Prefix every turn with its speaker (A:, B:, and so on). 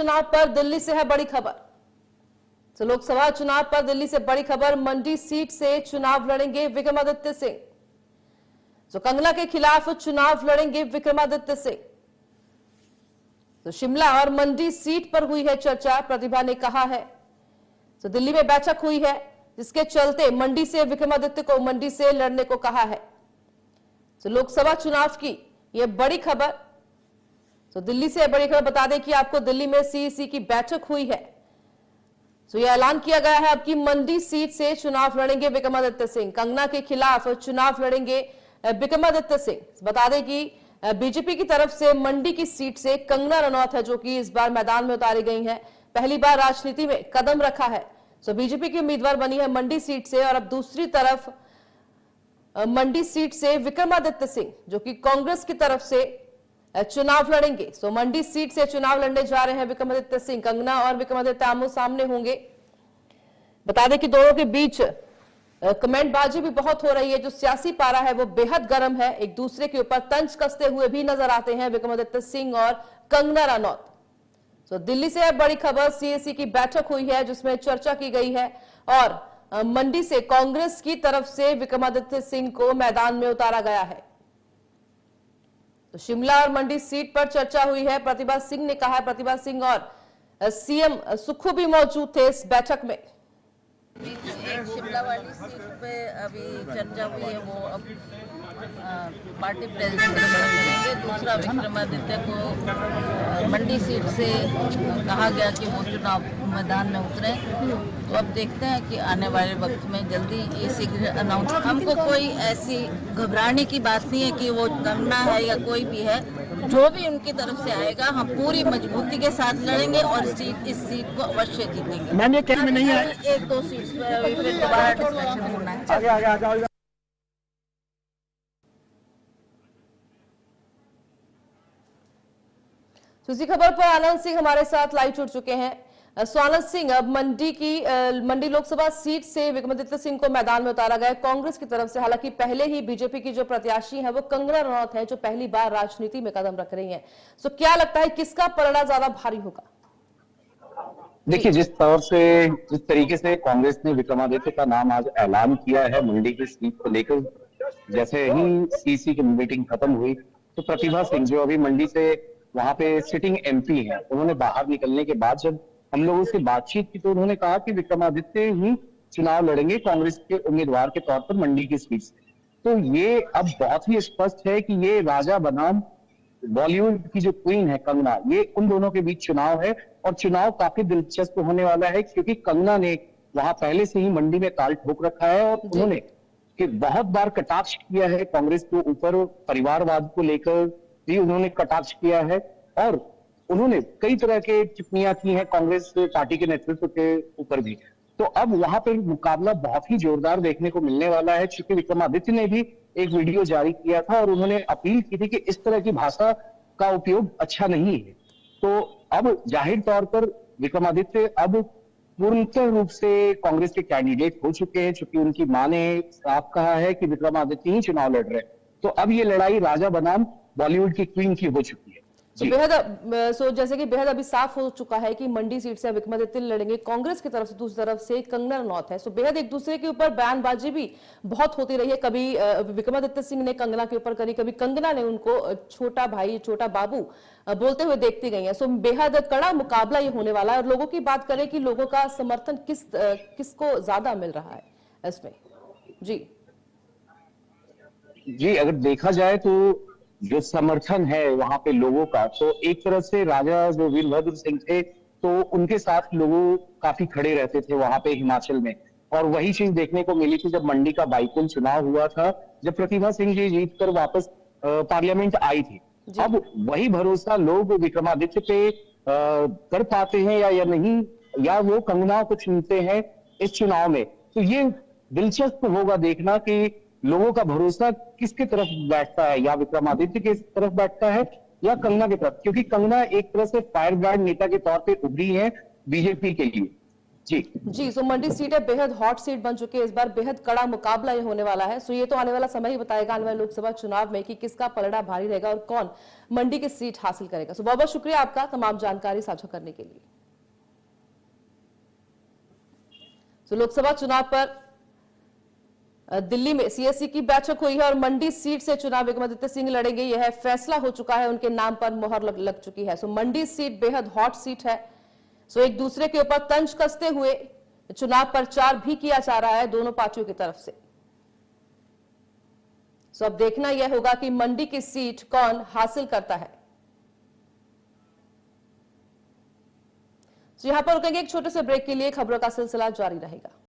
A: चुनाव पर दिल्ली से है बड़ी खबर। तो लोकसभा चुनाव पर दिल्ली से बड़ी खबर, मंडी सीट से चुनाव लड़ेंगे विक्रमादित्य सिंह। तो कंगना के खिलाफ चुनाव लड़ेंगे विक्रमादित्य सिंह। तो शिमला और मंडी सीट पर हुई है चर्चा, प्रतिभा ने कहा है। तो दिल्ली में बैठक हुई है जिसके चलते मंडी से विक्रमादित्य को मंडी से लड़ने को कहा है। तो लोकसभा चुनाव की यह बड़ी खबर। तो दिल्ली से बड़ी खबर बता दें कि आपको दिल्ली में सीईसी की बैठक हुई है। तो यह ऐलान किया गया है अब की मंडी सीट से चुनाव लड़ेंगे विक्रमादित्य सिंह। कंगना के खिलाफ चुनाव लड़ेंगे विक्रमादित्य सिंह। बता दें कि बीजेपी की तरफ से मंडी की सीट से कंगना रनौत है जो कि इस बार मैदान में उतारी गई हैं। पहली बार राजनीति में कदम रखा है। तो बीजेपी की उम्मीदवार बनी है मंडी सीट से। और अब दूसरी तरफ मंडी सीट से विक्रमादित्य सिंह जो कि कांग्रेस की तरफ से चुनाव लड़ेंगे। सो मंडी सीट से चुनाव लड़ने जा रहे हैं विक्रमादित्य सिंह। कंगना और विक्रमादित्य आमो सामने होंगे। बता दें कि दोनों के बीच कमेंट बाजी भी बहुत हो रही है। जो सियासी पारा है वो बेहद गर्म है। एक दूसरे के ऊपर तंज कसते हुए भी नजर आते हैं विक्रमादित्य सिंह और कंगना रनौत। तो दिल्ली से बड़ी खबर, सीएसी की बैठक हुई है जिसमें चर्चा की गई है और मंडी से कांग्रेस की तरफ से विक्रमादित्य सिंह को मैदान में उतारा गया है। तो शिमला और मंडी सीट पर चर्चा हुई है। प्रतिभा सिंह ने कहा है। प्रतिभा सिंह और सीएम सुक्खू भी मौजूद थे इस बैठक में।
B: शिमला वाली सीट पे अभी चर्चा हुई है, वो अब पार्टी प्रेसिडेंट करेंगे। दूसरा विक्रमादित्य को मंडी सीट से कहा गया कि वो चुनाव मैदान में उतरे। तो अब देखते हैं कि आने वाले वक्त में जल्दी ये शीघ्र अनाउंस। हमको कोई ऐसी घबराने की बात नहीं है कि वो कंगना है या कोई भी है। जो भी उनकी तरफ से आएगा हम पूरी मजबूती के साथ लड़ेंगे और इस सीट को अवश्य जीतेंगे।
C: मैम ये क्या में नहीं है,
B: एक दो सीट पर अभी फिर दोबारा डिस्कशन होना है।
A: इसी खबर पर आनंद सिंह हमारे साथ लाइव जुड़ चुके हैं। आनंद सिंह, अब मंडी लोकसभा सीट से विक्रमादित्य सिंह को मैदान में उतारा गया कांग्रेस की तरफ से। हालांकि पहले ही बीजेपी की जो प्रत्याशी है वो कंगना रनौत है जो पहली बार राजनीति में कदम रख रही हैं। सो क्या लगता है किसका पलड़ा ज्यादा भारी होगा?
D: देखिए, जिस तरीके से कांग्रेस ने विक्रमादित्य का नाम आज ऐलान किया है मंडी की सीट को लेकर, जैसे ही सीसी की मीटिंग खत्म हुई तो प्रतिभा सिंह जो अभी मंडी से वहां पे सिटिंग एमपी हैं, उन्होंने बाहर निकलने के बाद जब हम लोगों से बातचीत की तो उन्होंने कहा कि विक्रमादित्य ही चुनाव लड़ेंगे कांग्रेस के उम्मीदवार के तौर पर मंडी की सीट से। तो ये अब बहुत ही स्पष्ट है कि ये राजा बनाम बॉलीवुड की जो क्वीन है कंगना, ये उन दोनों के बीच चुनाव है। और चुनाव काफी दिलचस्प होने वाला है क्योंकि कंगना ने वहां पहले से ही मंडी में ताल ठोक रखा है और उन्होंने कि बहुत बार कटाक्ष किया है कांग्रेस के ऊपर, परिवारवाद को लेकर भी उन्होंने कटाक्ष किया है और उन्होंने कई तरह के टिप्पणियां की हैं कांग्रेस पार्टी के नेतृत्व के ऊपर भी। तो अब वहां पर मुकाबला बहुत ही जोरदार देखने को मिलने वाला है। क्योंकि विक्रमादित्य ने भी एक वीडियो जारी किया था और उन्होंने अपील की थी कि इस तरह की भाषा का उपयोग अच्छा नहीं है। तो अब जाहिर तौर पर विक्रमादित्य अब पूर्णतः रूप से कांग्रेस के कैंडिडेट हो चुके हैं, चूंकि उनकी मां ने साफ कहा है कि विक्रमादित्य ही चुनाव लड़ रहे हैं। तो अब ये लड़ाई राजा बनाम बॉलीवुड की क्वीन की हो चुकी है।
A: जैसे कि बेहद अभी साफ हो चुका है कि मंडी सीट से विक्रमादित्य लड़ेंगे कांग्रेस की तरफ से, दूसरी तरफ से कंगना रनौत है। सो बेहद एक दूसरे के ऊपर बयानबाजी भी बहुत होती रही है। कभी विक्रमादित्य सिंह ने कंगना के ऊपर करी, कभी कंगना ने उनको छोटा भाई छोटा बाबू बोलते हुए देखती गई है। सो बेहद कड़ा मुकाबला ये होने वाला है। और लोगों की बात करें कि लोगों का समर्थन किसको ज्यादा मिल रहा है इसमें?
D: जी, अगर देखा जाए तो जो समर्थन है वहां पे लोगों का, तो एक तरफ से राजा जो वीरभद्र सिंह थे तो उनके साथ लोगों काफी खड़े रहते थे वहां पे हिमाचल में। और वही चीज देखने को मिली थी जब मंडी का बाईकुल चुनाव हुआ था, जब प्रतिभा सिंह जी जीतकर वापस पार्लियामेंट आई थी। अब वही भरोसा लोग विक्रमादित्य पे कर पाते हैं या नहीं, या वो कंगना को चुनते हैं इस चुनाव में। तो ये दिलचस्प होगा देखना कि लोगों का भरोसा किसके तरफ बैठता है, या विक्रमादित्य के तरफ बैठता है या कंगना की तरफ। क्योंकि कंगना एक तरह से फायर ब्रांड नेता के तौर पे उभरी है बीजेपी के लिए।
A: जी, सो मंडी सीट है, बेहद हॉट सीट बन चुकी है। इस बार बेहद कड़ा मुकाबला ये होने वाला है। सो ये तो आने वाला समय ही बताएगा, आने वाले लोकसभा चुनाव में कि किसका पलड़ा भारी रहेगा और कौन मंडी की सीट हासिल करेगा। सो बहुत बहुत शुक्रिया आपका तमाम जानकारी साझा करने के लिए। सो लोकसभा चुनाव पर दिल्ली में सीएससी की बैठक हुई है और मंडी सीट से चुनाव विक्रमादित्य सिंह लड़ेंगे। यह फैसला हो चुका है, उनके नाम पर मोहर लग चुकी है। सो मंडी सीट बेहद हॉट सीट है। सो एक दूसरे के ऊपर तंज कसते हुए चुनाव प्रचार भी किया जा रहा है दोनों पार्टियों की तरफ से। सो अब देखना यह होगा कि मंडी की सीट कौन हासिल करता है। यहां पर रुकेंगे एक छोटे से ब्रेक के लिए, खबरों का सिलसिला जारी रहेगा।